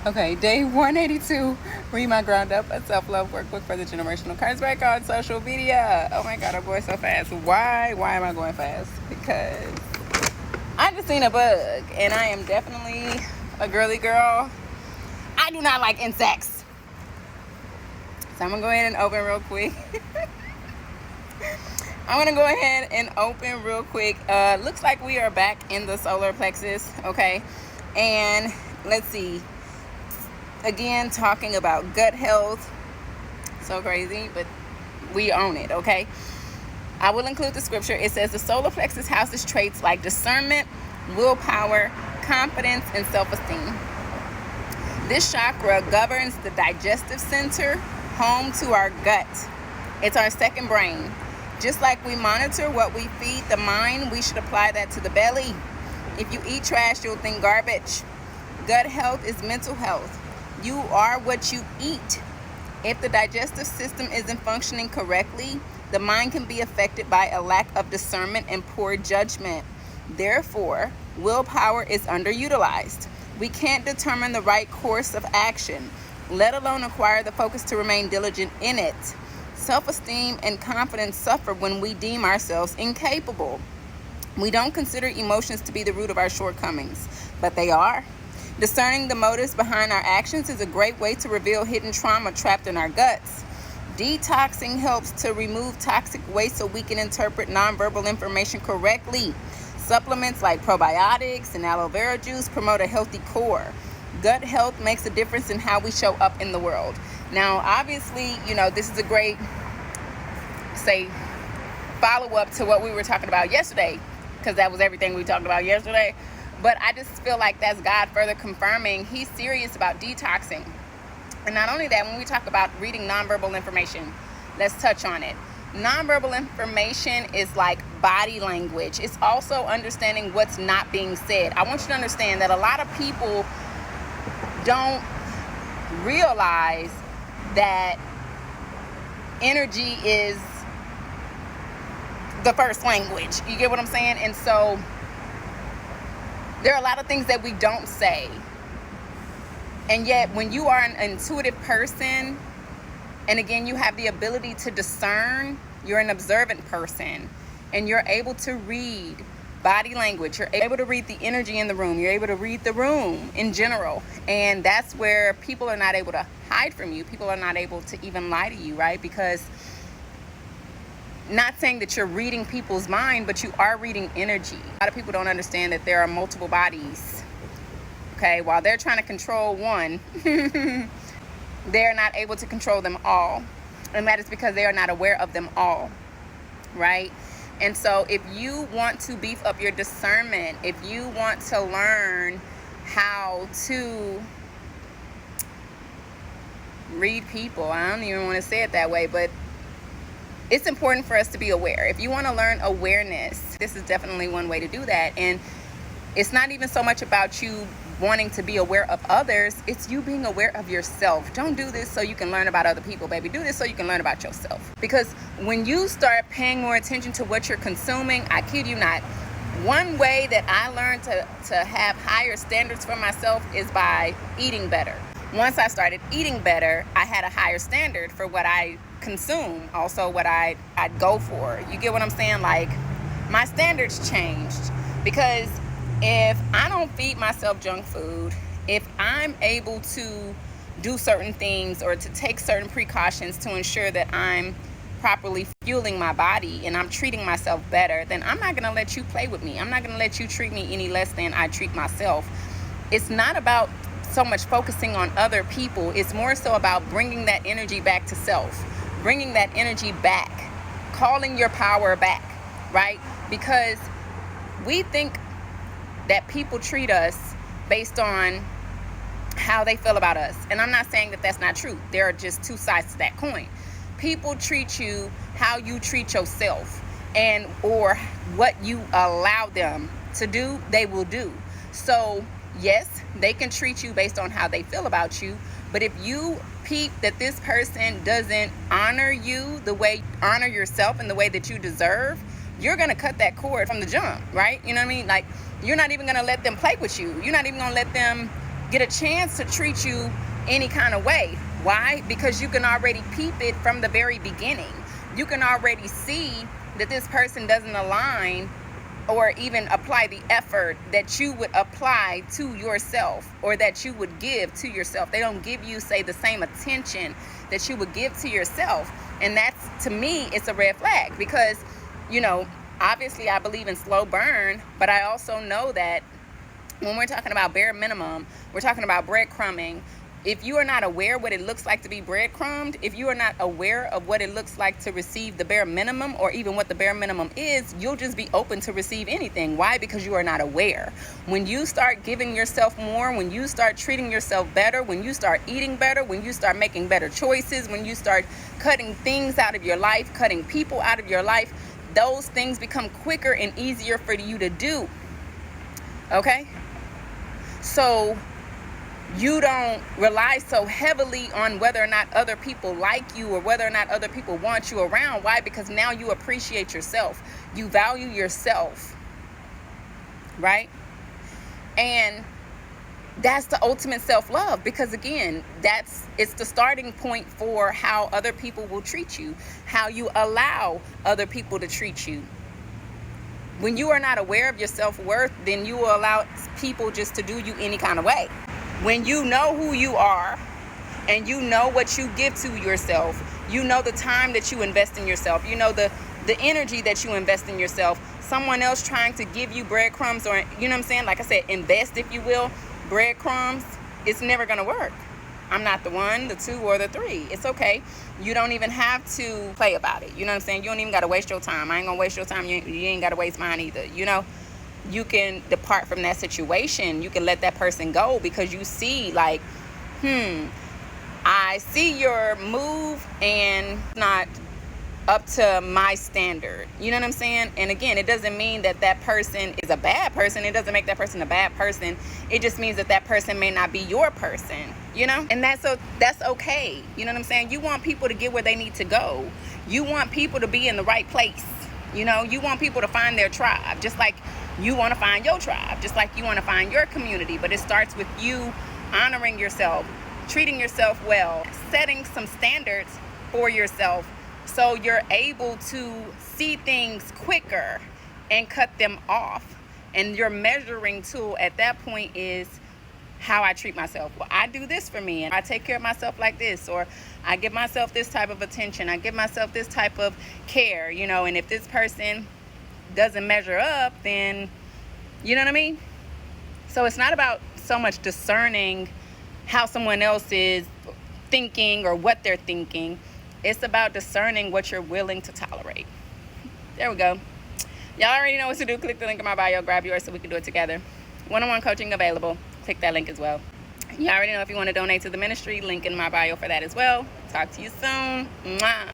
Okay, day 182. Read my ground up, a self-love workbook for the generational curse breaker on social media. Oh my god, I'm going so fast. Why? Why am I going fast? Because I just seen a bug, and I am definitely a girly girl. I do not like insects. So I'm gonna go ahead and open real quick. I'm gonna go ahead and open real quick. Looks like we are back in the solar plexus, okay? And let's see. Again, talking about gut health. So crazy, but we own it, okay? I will include the scripture. It says the solar plexus houses traits like discernment, willpower, confidence, and self-esteem. This chakra governs the digestive center, home to our gut. It's our second brain. Just like we monitor what we feed the mind, we should apply that to the belly. If you eat trash, you'll think garbage. Gut health is mental health. You are what you eat. If the digestive system isn't functioning correctly, the mind can be affected by a lack of discernment and poor judgment. Therefore, willpower is underutilized. We can't determine the right course of action, let alone acquire the focus to remain diligent in it. Self-esteem and confidence suffer when we deem ourselves incapable. We don't consider emotions to be the root of our shortcomings, but they are. Discerning the motives behind our actions is a great way to reveal hidden trauma trapped in our guts. Detoxing helps to remove toxic waste so we can interpret nonverbal information correctly. Supplements like probiotics and aloe vera juice promote a healthy core. Gut health makes a difference in how we show up in the world. Now, obviously, this is a great, follow-up to what we were talking about yesterday, because that was everything we talked about yesterday. But I just feel like that's God further confirming He's serious about detoxing. And not only that, when we talk about reading nonverbal information, let's touch on it. Nonverbal information is like body language. It's also understanding what's not being said. I want you to understand that a lot of people don't realize that energy is the first language. You get what I'm saying? And so there are a lot of things that we don't say. And yet when you are an intuitive person, and again, you have the ability to discern, you're an observant person, and you're able to read body language. You're able to read the energy in the room. You're able to read the room in general. And that's where people are not able to hide from you. People are not able to even lie to you, right? Because not saying that you're reading people's mind, but you are reading energy. A lot of people don't understand that there are multiple bodies. Okay, while they're trying to control one, they're not able to control them all. And that is because they are not aware of them all, right? And so if you want to beef up your discernment, if you want to learn how to read people, I don't even want to say it that way, but it's important for us to be aware. If you want to learn awareness, this is definitely one way to do that. And it's not even so much about you wanting to be aware of others, it's you being aware of yourself. Don't do this so you can learn about other people, baby. Do this so you can learn about yourself. Because when you start paying more attention to what you're consuming, I kid you not, one way that I learned to have higher standards for myself is by eating better. Once I started eating better, I had a higher standard for what I consume, also what I'd go for. You get what I'm saying? Like, my standards changed. Because if I don't feed myself junk food, if I'm able to do certain things or to take certain precautions to ensure that I'm properly fueling my body and I'm treating myself better, then I'm not going to let you play with me. I'm not going to let you treat me any less than I treat myself. It's not about so much focusing on other people. It's more so about bringing that energy back to self, bringing that energy back, calling your power back, right? Because we think that people treat us based on how they feel about us. And I'm not saying that that's not true. There are just two sides to that coin. People treat you how you treat yourself, and or what you allow them to do, they will do. So yes, they can treat you based on how they feel about you, but if you peep that this person doesn't honor you the way honor yourself and the way that you deserve, you're gonna cut that cord from the jump, right? You know what I mean? Like, you're not even gonna let them play with you. You're not even gonna let them get a chance to treat you any kind of way. Why? Because you can already peep it from the very beginning. You can already see that this person doesn't align or even apply the effort that you would apply to yourself, or that you would give to yourself. They don't give you, say, the same attention that you would give to yourself. And that's, to me, it's a red flag, because, you know, obviously I believe in slow burn, but I also know that when we're talking about bare minimum, we're talking about breadcrumbing. If you are not aware what it looks like to be breadcrumbed, if you are not aware of what it looks like to receive the bare minimum, or even what the bare minimum is, you'll just be open to receive anything. Why? Because you are not aware. When you start giving yourself more, when you start treating yourself better, when you start eating better, when you start making better choices, when you start cutting things out of your life, cutting people out of your life, those things become quicker and easier for you to do. Okay? So you don't rely so heavily on whether or not other people like you, or whether or not other people want you around. Why? Because now you appreciate yourself. You value yourself, right? And that's the ultimate self-love, because again, it's the starting point for how other people will treat you, how you allow other people to treat you. When you are not aware of your self-worth, then you will allow people just to do you any kind of way. When you know who you are, and you know what you give to yourself, you know the time that you invest in yourself, you know the energy that you invest in yourself, someone else trying to give you breadcrumbs, or, you know what I'm saying, like I said, invest, if you will, breadcrumbs, it's never going to work. I'm not the one, the two, or the three. It's okay. You don't even have to play about it. You know what I'm saying? You don't even got to waste your time. I ain't going to waste your time. You ain't got to waste mine either. You know, you can depart from that situation. You can let that person go, because you see, like, I see your move and not up to my standard. You know what I'm saying? And again, it doesn't mean that that person is a bad person. It doesn't make that person a bad person. It just means that that person may not be your person, you know? And that's okay. You know what I'm saying? You want people to get where they need to go. You want people to be in the right place. You know, you want people to find their tribe, just like you want to find your tribe, just like you want to find your community. But it starts with you honoring yourself, treating yourself well, setting some standards for yourself, so you're able to see things quicker and cut them off. And your measuring tool at that point is how I treat myself. Well, I do this for me, and I take care of myself like this, or I give myself this type of attention, I give myself this type of care, you know. And if this person doesn't measure up, then, you know what I mean? So it's not about so much discerning how someone else is thinking or what they're thinking. It's about discerning what you're willing to tolerate. There we go. Y'all already know what to do. Click the link in my bio, grab yours so we can do it together. One-on-one coaching available. Click that link as well. You already know if you want to donate to the ministry, link in my bio for that as well. Talk to you soon. Mwah.